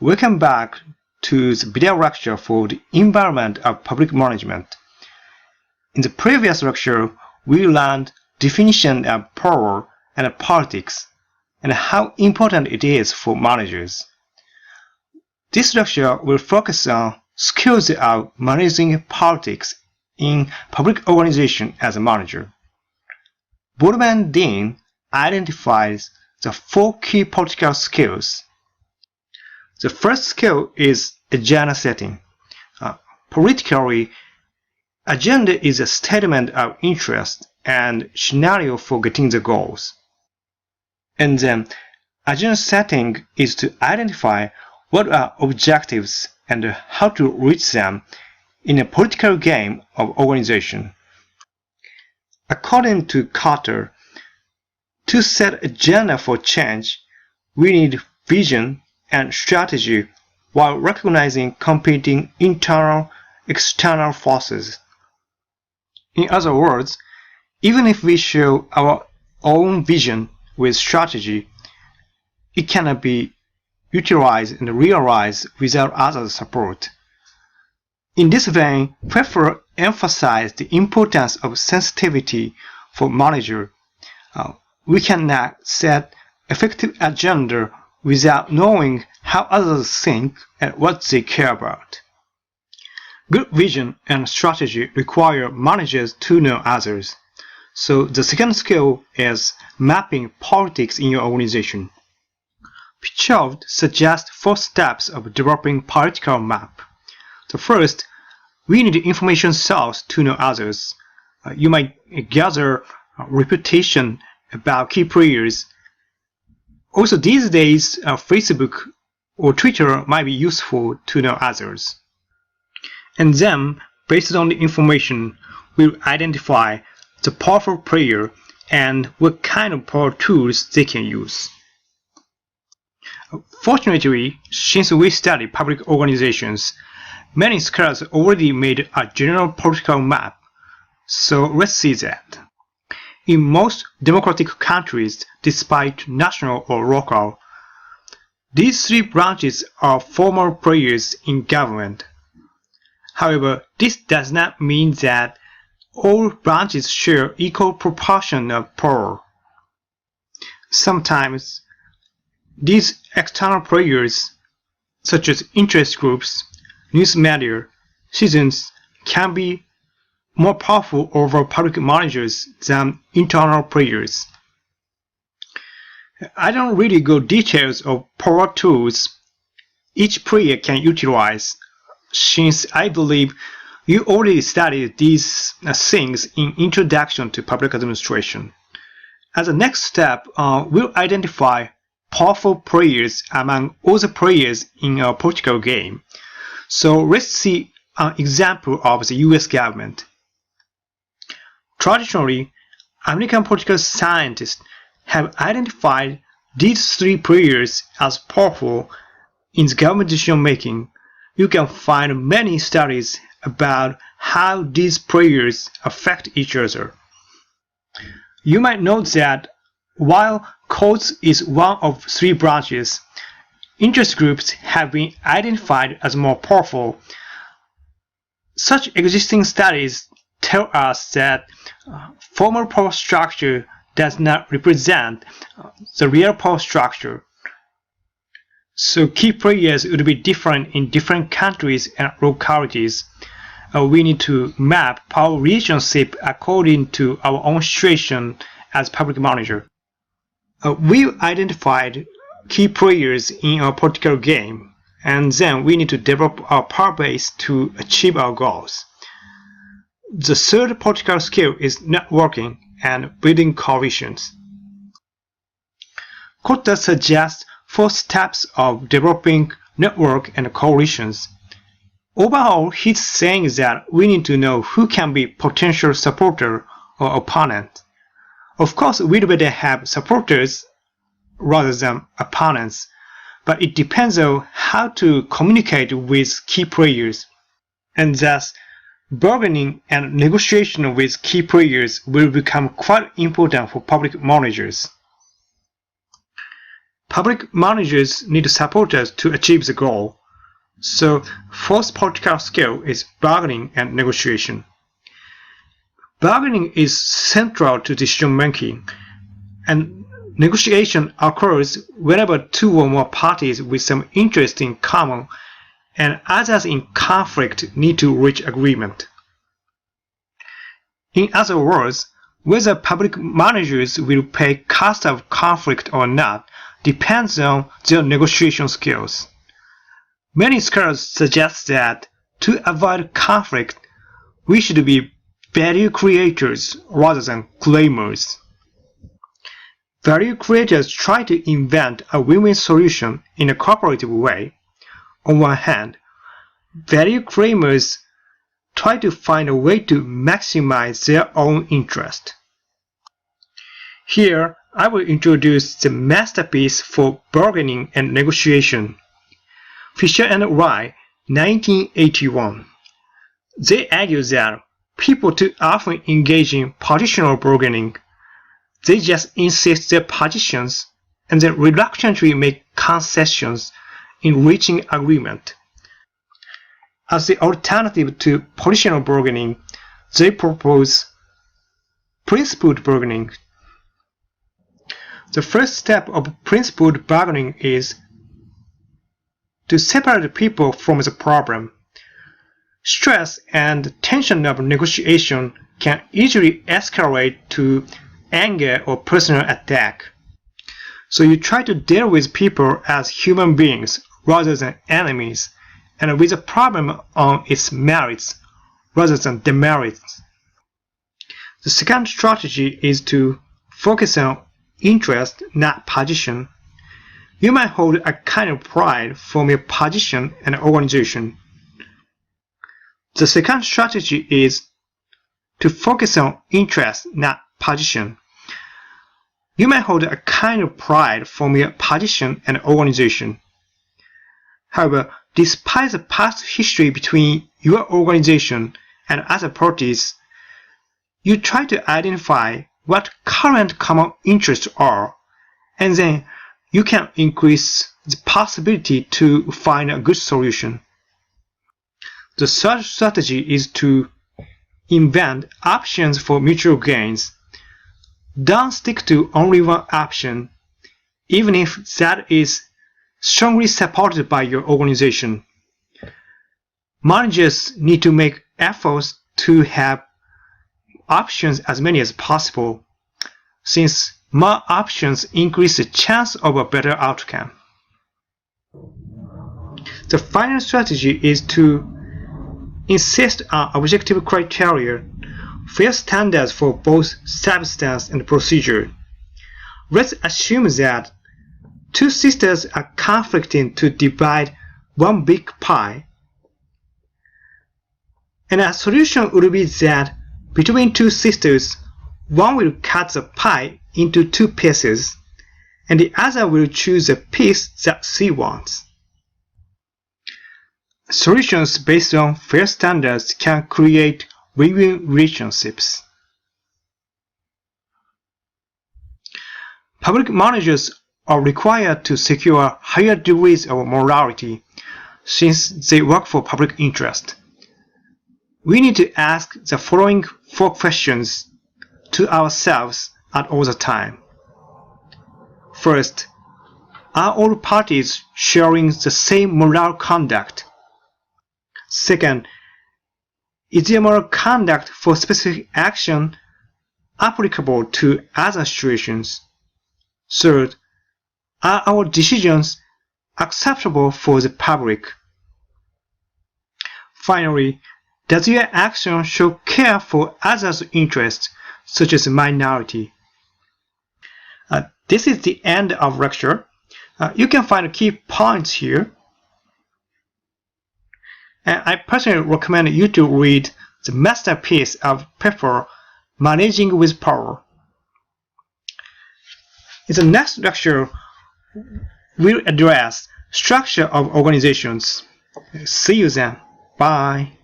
Welcome back to the video lecture for the environment of public management. In the previous lecture, we learned definition of power and politics and how important it is for managers. This lecture will focus on skills of managing politics in public organization as a manager. Boardman Dean identifies the 4 key political skills. The first skill is agenda setting. Politically, agenda is a statement of interest and scenario for getting the goals. And then, agenda setting is to identify what are objectives and how to reach them in a political game of organization. According to Carter, to set agenda for change, we need vision and strategy while recognizing competing internal, external forces. In other words, even if we show our own vision with strategy, it cannot be utilized and realized without other support. In this vein, Pfeffer emphasized the importance of sensitivity for manager. We cannot set effective agenda without knowing how others think and what they care about. Good vision and strategy require managers to know others. So the second skill is mapping politics in your organization. Pichoud suggests 4 steps of developing political map. The first, we need information source to know others. You might gather reputation about key players. Also, these days, Facebook or Twitter might be useful to know others. And then, based on the information, we'll identify the powerful player and what kind of power tools they can use. Fortunately, since we study public organizations, many scholars already made a general political map. So let's see that. In most democratic countries, despite national or local, these 3 branches are formal players in government. However, this does not mean that all branches share equal proportion of power. Sometimes, these external players, such as interest groups, news media, citizens, can be more powerful over public managers than internal players. I don't really go details of power tools each player can utilize, since I believe you already studied these things in Introduction to Public Administration. As a next step, we'll identify powerful players among all the players in a political game. So let's see an example of the US government. Traditionally, American political scientists have identified these 3 players as powerful in the government decision making. You can find many studies about how these players affect each other. You might note that while courts is one of 3 branches, interest groups have been identified as more powerful. Such existing studies tell us that formal power structure does not represent the real power structure. So key players would be different in different countries and localities. We need to map power relationship according to our own situation as public manager. We've identified key players in our political game, and then we need to develop our power base to achieve our goals. The third political skill is networking and building coalitions. Cotter suggests 4 steps of developing network and coalitions. Overall, he's saying that we need to know who can be potential supporter or opponent. Of course, we'd better have supporters rather than opponents, but it depends on how to communicate with key players, and thus bargaining and negotiation with key players will become quite important for public managers. Public managers need to support us to achieve the goal. So, fourth political skill is bargaining and negotiation. Bargaining is central to decision making, and negotiation occurs whenever two or more parties with some interest in common and others in conflict need to reach agreement. In other words, whether public managers will pay cost of conflict or not depends on their negotiation skills. Many scholars suggest that to avoid conflict, we should be value creators rather than claimers. Value creators try to invent a win-win solution in a cooperative way. On one hand, value claimers try to find a way to maximize their own interest. Here, I will introduce the masterpiece for bargaining and negotiation, Fisher and Wright, 1981. They argue that people too often engage in positional bargaining. They just insist their positions and then reluctantly make concessions in reaching agreement. As the alternative to positional bargaining, they propose principled bargaining. The first step of principled bargaining is to separate people from the problem. Stress and tension of negotiation can easily escalate to anger or personal attack. So you try to deal with people as human beings rather than enemies, and with a problem on its merits rather than demerits. The second strategy is to focus on interest, not position. You might hold a kind of pride from your position and organization. The second strategy is to focus on interest, not position. You might hold a kind of pride from your position and organization. However, despite the past history between your organization and other parties, you try to identify what current common interests are, and then you can increase the possibility to find a good solution. The third strategy is to invent options for mutual gains. Don't stick to only one option, even if that is strongly supported by your organization. Managers need to make efforts to have options as many as possible, since more options increase the chance of a better outcome. The final strategy is to insist on objective criteria, fair standards for both substance and procedure. Let's assume that two sisters are conflicting to divide one big pie, and a solution would be that between two sisters, one will cut the pie into two pieces, and the other will choose a piece that she wants. Solutions based on fair standards can create win-win relationships. Public managers are required to secure higher degrees of morality since they work for public interest. We need to ask the following 4 questions to ourselves at all the time. First, are all parties sharing the same moral conduct? Second, is their moral conduct for specific action applicable to other situations? Third, are our decisions acceptable for the public? Finally, does your action show care for others' interests, such as a minority? This is the end of lecture. You can find key points here. And I personally recommend you to read the masterpiece of Pepper, Managing with Power. In the next lecture, we'll address structure of organizations. See you then. Bye.